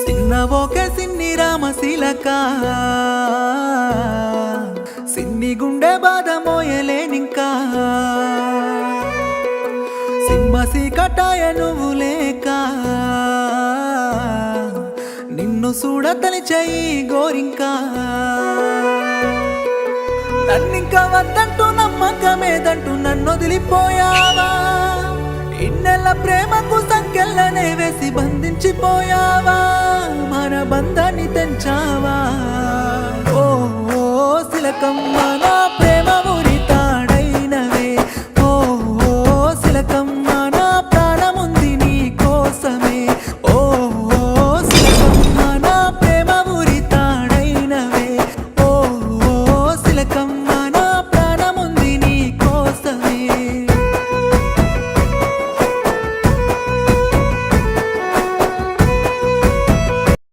చిన్నవోకే సిన్ని రామశీలక సిన్ని గుండె బాధ మోయలేనింకా సింహసి కటాయ నువ్వు లేక నిన్ను చూడతని చెయ్యి గోరింకా నన్నింకా వద్దంటూ నమ్మకమేదంటూ నన్ను వదిలిపోయావా ఇన్నెల ప్రేమకు సంకెళ్ళనే వేసి బంధించిపోయావా మన బంధాన్ని తెంచావా ఓ శిలకమ్మ